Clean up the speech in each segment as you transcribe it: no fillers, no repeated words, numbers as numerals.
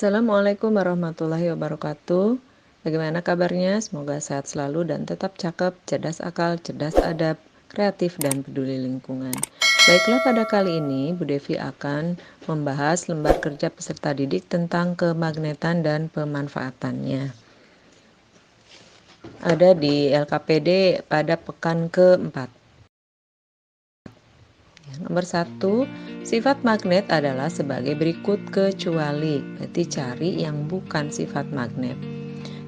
Assalamualaikum warahmatullahi wabarakatuh. Bagaimana kabarnya? Semoga sehat selalu dan tetap cakep, cerdas akal, cerdas adab, kreatif, dan peduli lingkungan. Baiklah, pada kali ini Bu Devi akan membahas lembar kerja peserta didik tentang kemagnetan dan pemanfaatannya. Ada di LKPD pada pekan keempat. Nomor 1, sifat magnet adalah sebagai berikut kecuali, berarti cari yang bukan sifat magnet.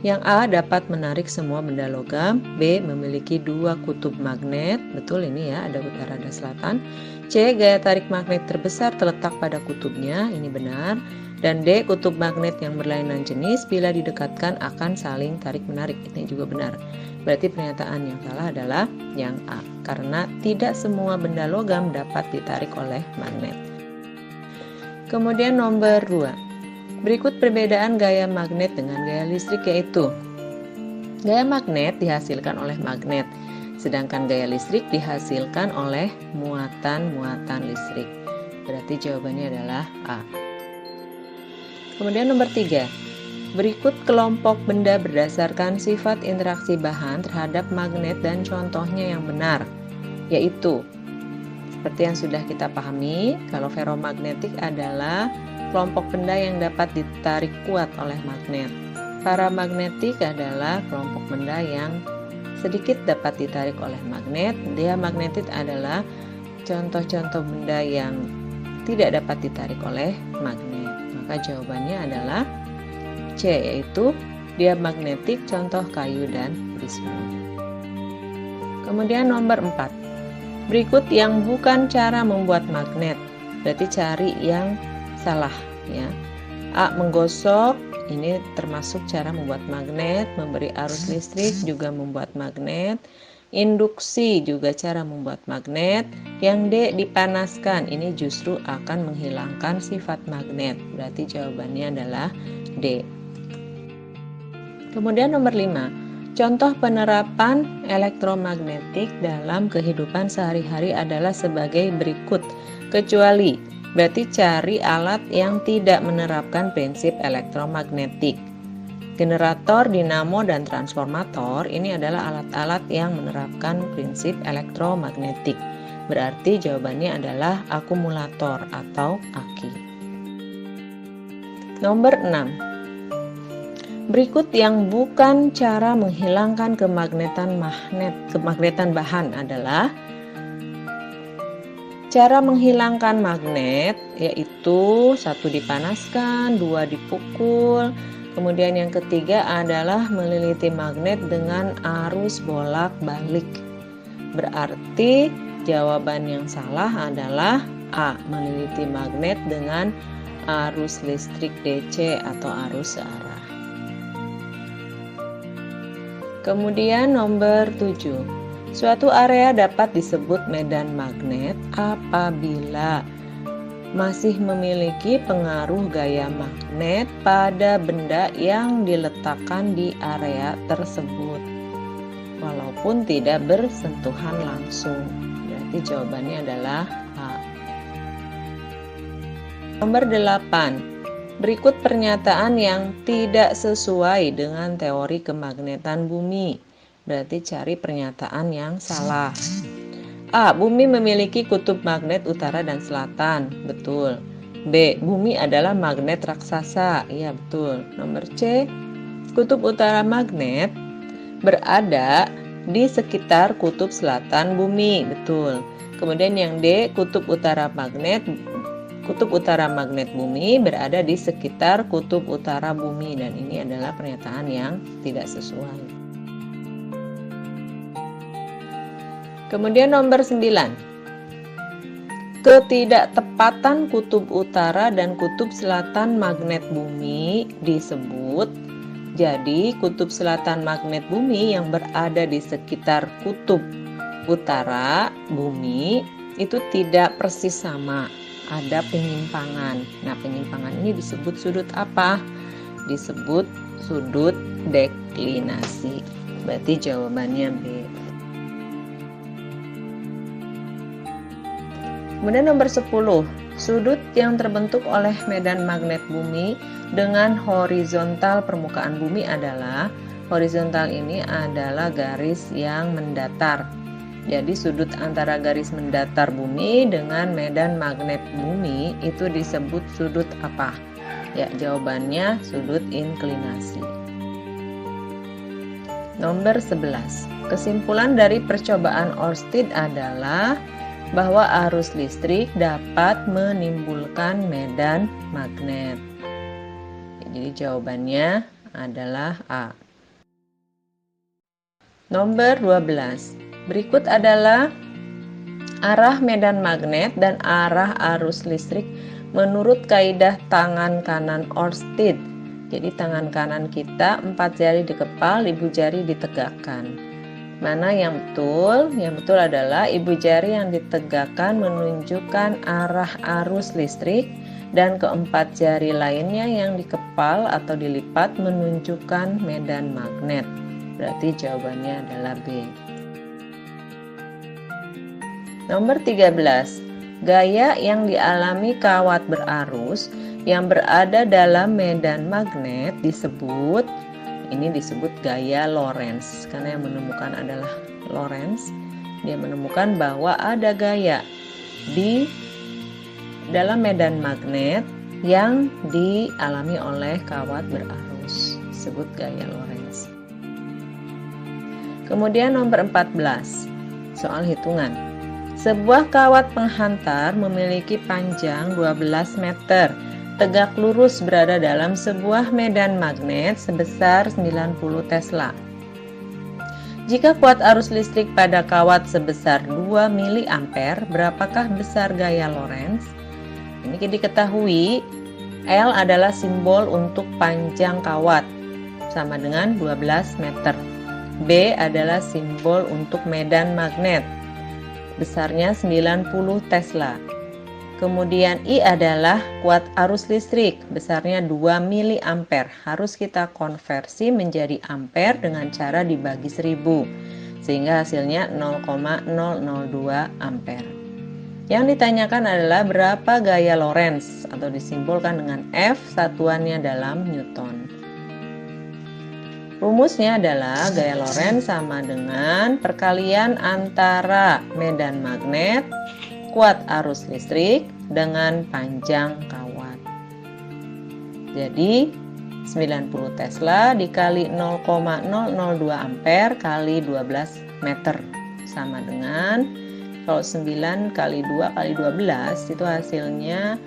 Yang A, dapat menarik semua benda logam. B, memiliki dua kutub magnet. Betul ini ya, ada utara dan selatan. C, gaya tarik magnet terbesar terletak pada kutubnya. Ini benar. Dan D, kutub magnet yang berlainan jenis bila didekatkan akan saling tarik-menarik. Ini juga benar. Berarti pernyataan yang salah adalah yang A, karena tidak semua benda logam dapat ditarik oleh magnet. Kemudian nomor 2. Berikut perbedaan gaya magnet dengan gaya listrik, yaitu gaya magnet dihasilkan oleh magnet, sedangkan gaya listrik dihasilkan oleh muatan-muatan listrik. Berarti jawabannya adalah A. Kemudian nomor 3. Berikut kelompok benda berdasarkan sifat interaksi bahan terhadap magnet dan contohnya yang benar, yaitu seperti yang sudah kita pahami, kalau ferromagnetik adalah kelompok benda yang dapat ditarik kuat oleh magnet. Paramagnetik adalah kelompok benda yang sedikit dapat ditarik oleh magnet. Diamagnetik adalah contoh-contoh benda yang tidak dapat ditarik oleh magnet. Maka jawabannya adalah C, yaitu diamagnetik, contoh kayu dan prisma. Kemudian nomor 4. Berikut yang bukan cara membuat magnet. Berarti cari yang salah ya. A, menggosok, ini termasuk cara membuat magnet. Memberi arus listrik juga membuat magnet. Induksi juga cara membuat magnet. Yang D, dipanaskan, ini justru akan menghilangkan sifat magnet. Berarti jawabannya adalah D. Kemudian nomor 5. Contoh penerapan elektromagnetik dalam kehidupan sehari-hari adalah sebagai berikut. Kecuali, berarti cari alat yang tidak menerapkan prinsip elektromagnetik. Generator, dinamo, dan transformator ini adalah alat-alat yang menerapkan prinsip elektromagnetik. Berarti jawabannya adalah akumulator atau aki. Nomor 6. Berikut yang bukan cara menghilangkan kemagnetan bahan adalah cara menghilangkan magnet, yaitu 1, dipanaskan, 2, dipukul. Kemudian yang ketiga adalah meliliti magnet dengan arus bolak-balik. Berarti jawaban yang salah adalah A, meliliti magnet dengan arus listrik DC atau arus searah. Kemudian nomor 7. Suatu area dapat disebut medan magnet apabila masih memiliki pengaruh gaya magnet pada benda yang diletakkan di area tersebut, walaupun tidak bersentuhan langsung. Berarti jawabannya adalah A. Nomor 8. Berikut pernyataan yang tidak sesuai dengan teori kemagnetan bumi. Berarti cari pernyataan yang salah. A, bumi memiliki kutub magnet utara dan selatan. Betul. B, bumi adalah magnet raksasa. Iya, betul. Nomor C, kutub utara magnet berada di sekitar kutub selatan bumi. Betul. Kemudian yang D, kutub utara magnet bumi berada di sekitar kutub utara bumi, dan ini adalah pernyataan yang tidak sesuai. Kemudian nomor 9. Ketidaktepatan kutub utara dan kutub selatan magnet bumi disebut. Jadi kutub selatan magnet bumi yang berada di sekitar kutub utara bumi itu tidak persis sama. Ada penyimpangan. Nah, penyimpangan ini disebut sudut apa? Disebut sudut deklinasi. Berarti jawabannya B. Kemudian nomor 10, sudut yang terbentuk oleh medan magnet bumi dengan horizontal permukaan bumi adalah, horizontal ini adalah garis yang mendatar. Jadi sudut antara garis mendatar bumi dengan medan magnet bumi itu disebut sudut apa? Ya, jawabannya sudut inklinasi. Nomor 11. Kesimpulan dari percobaan Oersted adalah bahwa arus listrik dapat menimbulkan medan magnet. Jadi jawabannya adalah A. Nomor 12. Berikut adalah arah medan magnet dan arah arus listrik menurut kaidah tangan kanan Oersted. Jadi tangan kanan kita 4 jari dikepal, ibu jari ditegakkan. Mana yang betul? Yang betul adalah ibu jari yang ditegakkan menunjukkan arah arus listrik dan keempat jari lainnya yang dikepal atau dilipat menunjukkan medan magnet. Berarti jawabannya adalah B. Nomor 13. Gaya yang dialami kawat berarus yang berada dalam medan magnet disebut gaya Lorentz, karena yang menemukan adalah Lorentz. Dia menemukan bahwa ada gaya di dalam medan magnet yang dialami oleh kawat berarus, disebut gaya Lorentz. Kemudian nomor 14, soal hitungan. Sebuah kawat penghantar memiliki panjang 12 meter, tegak lurus berada dalam sebuah medan magnet sebesar 90 Tesla. Jika kuat arus listrik pada kawat sebesar 2 mA, berapakah besar gaya Lorentz? Ini diketahui L adalah simbol untuk panjang kawat, sama dengan 12 meter. B adalah simbol untuk medan magnet, besarnya 90 Tesla. Kemudian I adalah kuat arus listrik, besarnya 2 mA. Harus kita konversi menjadi ampere dengan cara dibagi 1000, sehingga hasilnya 0,002 ampere. Yang ditanyakan adalah berapa gaya Lorentz, atau disimbolkan dengan F, satuannya dalam Newton. Rumusnya adalah gaya Lorentz sama dengan perkalian antara medan magnet, kuat arus listrik, dengan panjang kawat. Jadi 90 Tesla dikali 0,002 ampere kali 12 meter sama dengan, kalau 9 kali 2 kali 12 itu hasilnya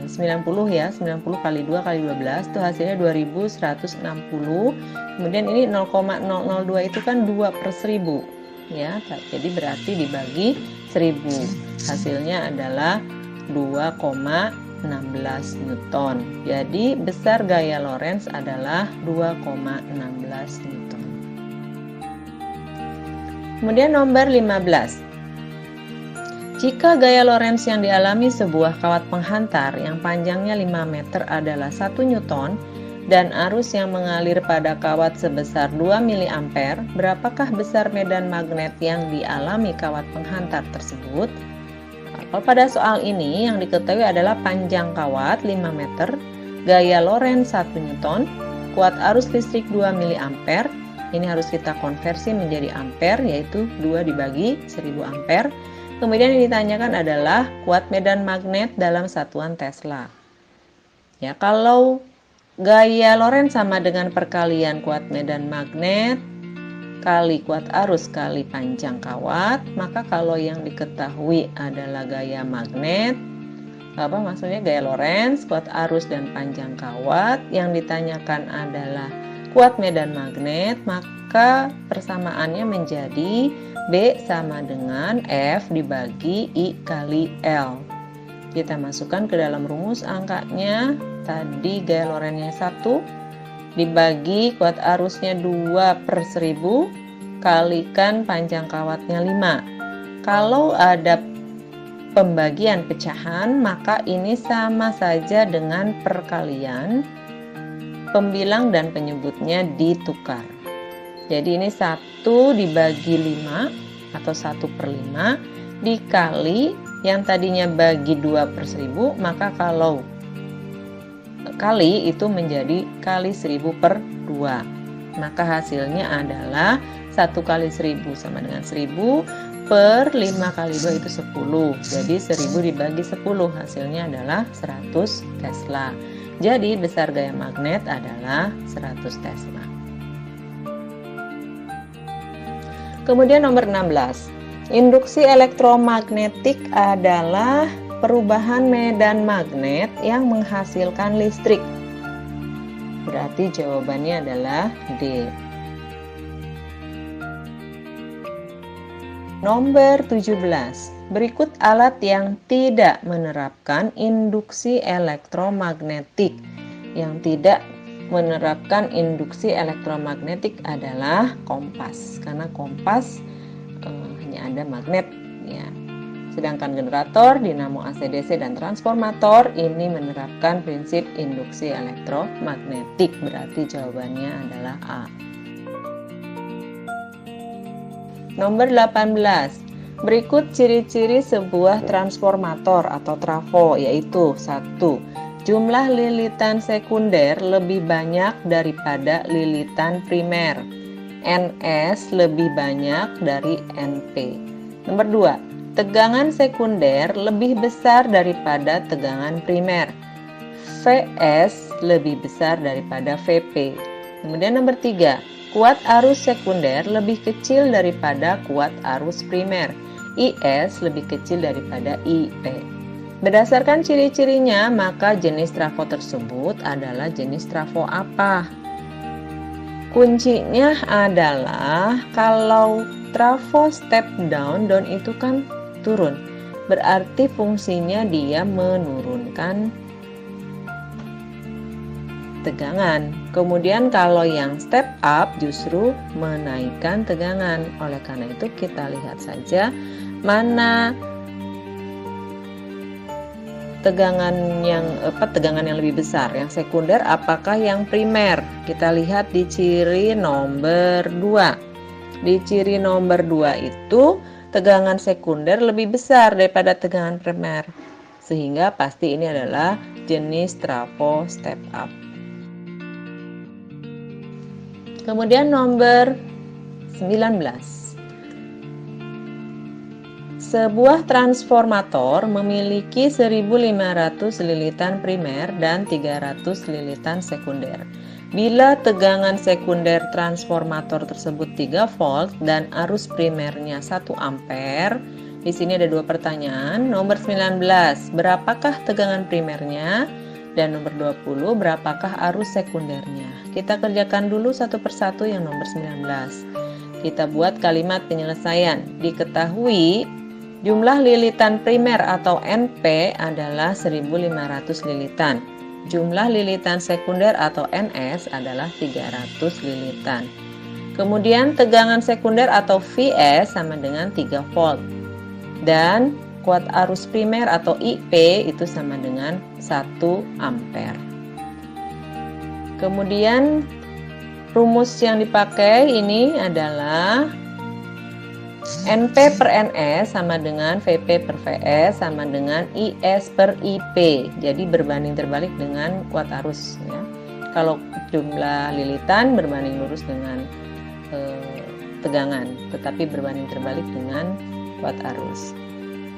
90 ya, 90 kali 2 kali 12 itu hasilnya 2160. Kemudian ini 0,002 itu kan 2/1000 ya. Jadi berarti dibagi 1000. Hasilnya adalah 2,16 Newton. Jadi besar gaya Lorentz adalah 2,16 Newton. Kemudian nomor 15. Jika gaya Lorentz yang dialami sebuah kawat penghantar yang panjangnya 5 meter adalah 1 Newton dan arus yang mengalir pada kawat sebesar 2 mA, berapakah besar medan magnet yang dialami kawat penghantar tersebut? Kalau pada soal ini yang diketahui adalah panjang kawat 5 meter, gaya Lorentz 1 Newton, kuat arus listrik 2 mA. Ini harus kita konversi menjadi ampere, yaitu 2 dibagi 1000 ampere. Kemudian yang ditanyakan adalah kuat medan magnet dalam satuan Tesla. Ya, kalau gaya Lorentz sama dengan perkalian kuat medan magnet kali kuat arus kali panjang kawat, maka kalau yang diketahui adalah gaya magnet, maksudnya gaya Lorentz, kuat arus dan panjang kawat, yang ditanyakan adalah kuat medan magnet, maka persamaannya menjadi B sama dengan F dibagi I kali L. Kita masukkan ke dalam rumus angkanya. Tadi gaya Lorentz-nya 1 dibagi kuat arusnya 2/1000 kalikan panjang kawatnya 5. Kalau ada pembagian pecahan, maka ini sama saja dengan perkalian. Pembilang dan penyebutnya ditukar. Jadi ini 1 dibagi 5 atau 1/5 dikali Yang tadinya bagi 2/1000, maka kalau kali itu menjadi kali 1000 per 2. Maka hasilnya adalah 1 kali 1000 sama dengan 1000 per 5 kali 2 itu 10. Jadi 1000 dibagi 10 hasilnya adalah 100 Tesla. Jadi besar gaya magnet adalah 100 Tesla. Kemudian nomor 16. Induksi elektromagnetik adalah perubahan medan magnet yang menghasilkan listrik. Berarti jawabannya adalah D. Nomor 17. Berikut alat yang tidak menerapkan induksi elektromagnetik. Yang tidak menerapkan induksi elektromagnetik adalah kompas, karena kompas hanya ada magnet ya. Sedangkan generator, dinamo AC/DC, dan transformator ini menerapkan prinsip induksi elektromagnetik. Berarti jawabannya adalah A. Nomor 18. Berikut ciri-ciri sebuah transformator atau trafo, yaitu 1. Jumlah lilitan sekunder lebih banyak daripada lilitan primer. Ns lebih banyak dari Np. Nomor 2. Tegangan sekunder lebih besar daripada tegangan primer. Vs lebih besar daripada Vp. Kemudian nomor 3. Kuat arus sekunder lebih kecil daripada kuat arus primer. Is lebih kecil daripada Ip. Berdasarkan ciri-cirinya, maka jenis trafo tersebut adalah jenis trafo apa? Kuncinya adalah kalau trafo step down itu kan turun. Berarti fungsinya dia menurunkan tegangan. Kemudian kalau yang step up justru menaikkan tegangan. Oleh karena itu kita lihat saja mana tegangan yang lebih besar, yang sekunder apakah yang primer. Kita lihat di ciri nomor 2. Di ciri nomor 2 itu tegangan sekunder lebih besar daripada tegangan primer, sehingga pasti ini adalah jenis trafo step up. Kemudian nomor 19. Sebuah transformator memiliki 1500 lilitan primer dan 300 lilitan sekunder. Bila tegangan sekunder transformator tersebut 3 volt dan arus primernya 1 ampere, di sini ada 2 pertanyaan. Nomor 19, berapakah tegangan primernya? Dan nomor 20, berapakah arus sekundernya? Kita kerjakan dulu satu persatu yang nomor 19. Kita buat kalimat penyelesaian. Diketahui jumlah lilitan primer atau Np adalah 1500 lilitan. Jumlah lilitan sekunder atau Ns adalah 300 lilitan. Kemudian tegangan sekunder atau Vs sama dengan 3 volt. Dan kuat arus primer atau IP itu sama dengan 1 ampere. Kemudian rumus yang dipakai ini adalah Np per Ns sama dengan Vp per Vs sama dengan Is per Ip. Jadi berbanding terbalik dengan kuat arus ya. Kalau jumlah lilitan berbanding lurus dengan tegangan, tetapi berbanding terbalik dengan kuat arus.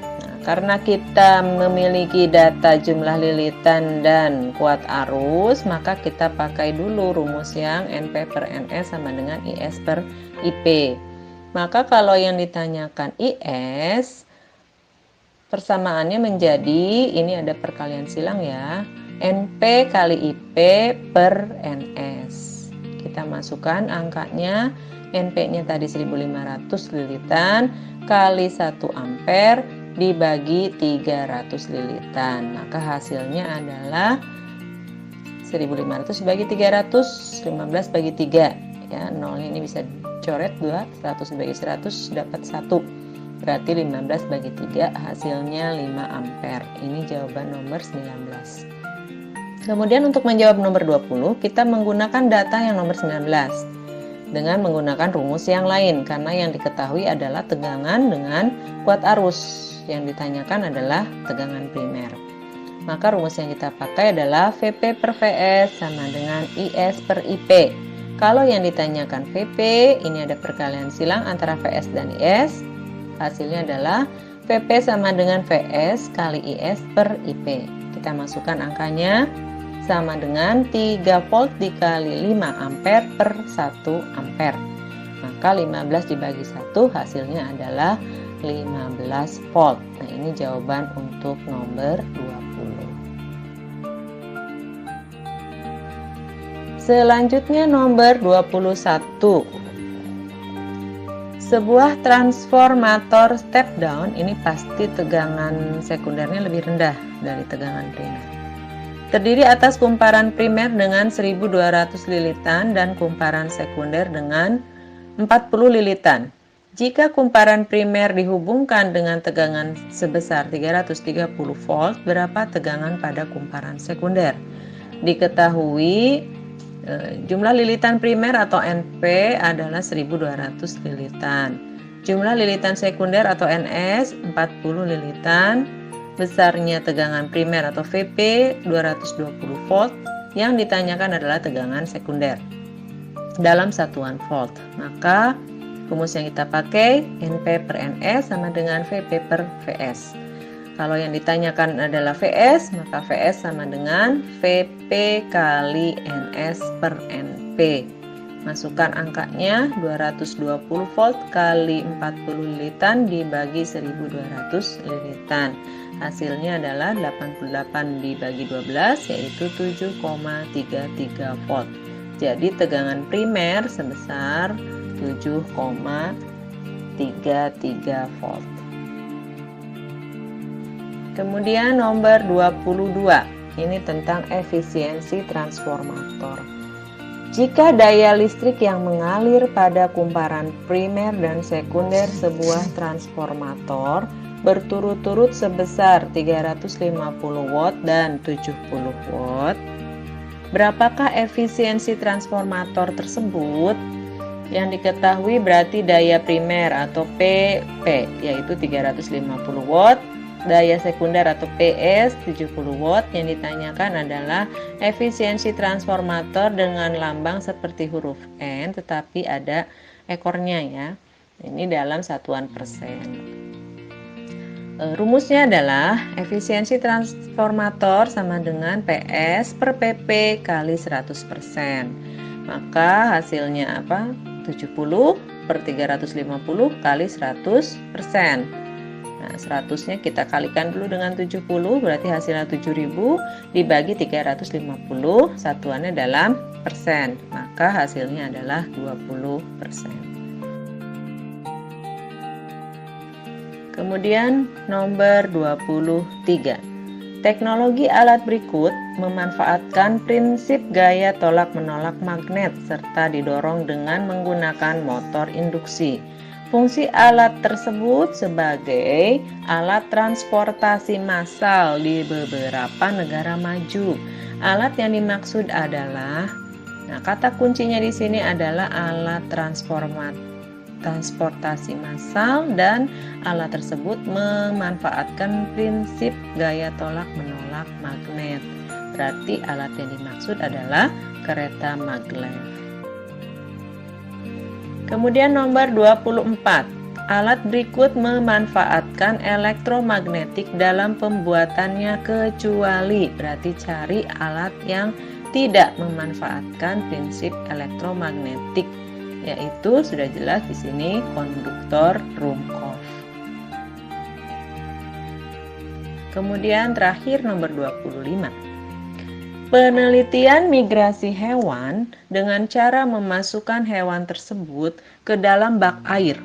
Nah, karena kita memiliki data jumlah lilitan dan kuat arus, maka kita pakai dulu rumus yang Np per Ns sama dengan Is per Ip. Maka kalau yang ditanyakan IS, persamaannya menjadi, ini ada perkalian silang ya, NP kali IP per NS. Kita masukkan angkanya, NP-nya tadi 1500 lilitan, kali 1 ampere, dibagi 300 lilitan. Maka hasilnya adalah 1500 bagi 300, 15 bagi 3. Ya, 0 ini bisa coret 2, 100 bagi 100 dapat 1. Berarti 15 bagi 3 hasilnya 5 ampere. Ini jawaban nomor 19. Kemudian untuk menjawab nomor 20, kita menggunakan data yang nomor 19 dengan menggunakan rumus yang lain, karena yang diketahui adalah tegangan dengan kuat arus. Yang ditanyakan adalah tegangan primer. Maka rumus yang kita pakai adalah Vp per Vs sama dengan Is per Ip. Kalau yang ditanyakan Vp, ini ada perkalian silang antara Vs dan Is. Hasilnya adalah Vp sama dengan Vs kali Is per Ip. Kita masukkan angkanya sama dengan 3 volt dikali 5 ampere per 1 ampere. Maka 15 dibagi 1 hasilnya adalah 15 volt. Nah, ini jawaban untuk nomor 20. Selanjutnya nomor 21. Sebuah transformator step down ini pasti tegangan sekundernya lebih rendah dari tegangan primer. Terdiri atas kumparan primer dengan 1200 lilitan dan kumparan sekunder dengan 40 lilitan. Jika kumparan primer dihubungkan dengan tegangan sebesar 330 volt, berapa tegangan pada kumparan sekunder? Diketahui jumlah lilitan primer atau NP adalah 1200 lilitan. Jumlah lilitan sekunder atau NS 40 lilitan. Besarnya tegangan primer atau Vp 220 volt. Yang ditanyakan adalah tegangan sekunder dalam satuan volt. Maka rumus yang kita pakai NP per NS sama dengan Vp per Vs. Kalau yang ditanyakan adalah Vs, maka Vs sama dengan Vp kali Ns per Np. Masukkan angkanya 220 volt kali 40 lilitan dibagi 1200 lilitan. Hasilnya adalah 88 dibagi 12 yaitu 7,33 volt. Jadi tegangan primer sebesar 7,33 volt. Kemudian nomor 22, ini tentang efisiensi transformator. Jika daya listrik yang mengalir pada kumparan primer dan sekunder sebuah transformator berturut-turut sebesar 350 watt dan 70 watt, berapakah efisiensi transformator tersebut? Yang diketahui berarti daya primer atau PP yaitu 350 watt, daya sekunder atau PS 70 watt. Yang ditanyakan adalah efisiensi transformator dengan lambang seperti huruf N tetapi ada ekornya ya. Ini dalam satuan persen. Rumusnya adalah efisiensi transformator sama dengan PS per PP kali 100%. Maka hasilnya apa? 70 per 350 kali 100%. Nah, 100-nya kita kalikan dulu dengan 70, berarti hasilnya 7000 dibagi 350, satuannya dalam persen. Maka hasilnya adalah 20%. Kemudian nomor 23. Teknologi alat berikut memanfaatkan prinsip gaya tolak-menolak magnet serta didorong dengan menggunakan motor induksi. Fungsi alat tersebut sebagai alat transportasi massal di beberapa negara maju. Alat yang dimaksud adalah, kata kuncinya di sini adalah alat transportasi massal dan alat tersebut memanfaatkan prinsip gaya tolak-menolak magnet. Berarti alat yang dimaksud adalah kereta maglev. Kemudian nomor 24. Alat berikut memanfaatkan elektromagnetik dalam pembuatannya kecuali. Berarti cari alat yang tidak memanfaatkan prinsip elektromagnetik, yaitu sudah jelas di sini konduktor Rumkopf. Kemudian terakhir nomor 25. Penelitian migrasi hewan dengan cara memasukkan hewan tersebut ke dalam bak air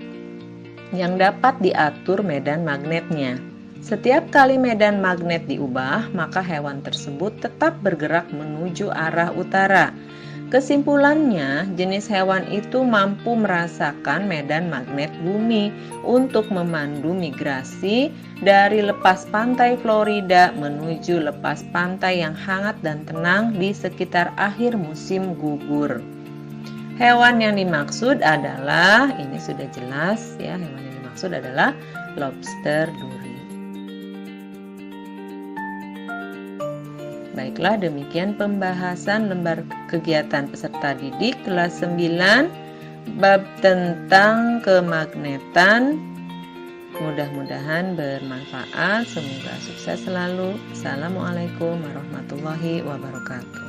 yang dapat diatur medan magnetnya. Setiap kali medan magnet diubah, maka hewan tersebut tetap bergerak menuju arah utara. Kesimpulannya, jenis hewan itu mampu merasakan medan magnet bumi untuk memandu migrasi dari lepas pantai Florida menuju lepas pantai yang hangat dan tenang di sekitar akhir musim gugur. Hewan yang dimaksud adalah, ini sudah jelas ya, hewan yang dimaksud adalah lobster duri. Baiklah, demikian pembahasan lembar kegiatan peserta didik kelas 9 bab tentang kemagnetan. Mudah-mudahan bermanfaat, semoga sukses selalu. Assalamualaikum warahmatullahi wabarakatuh.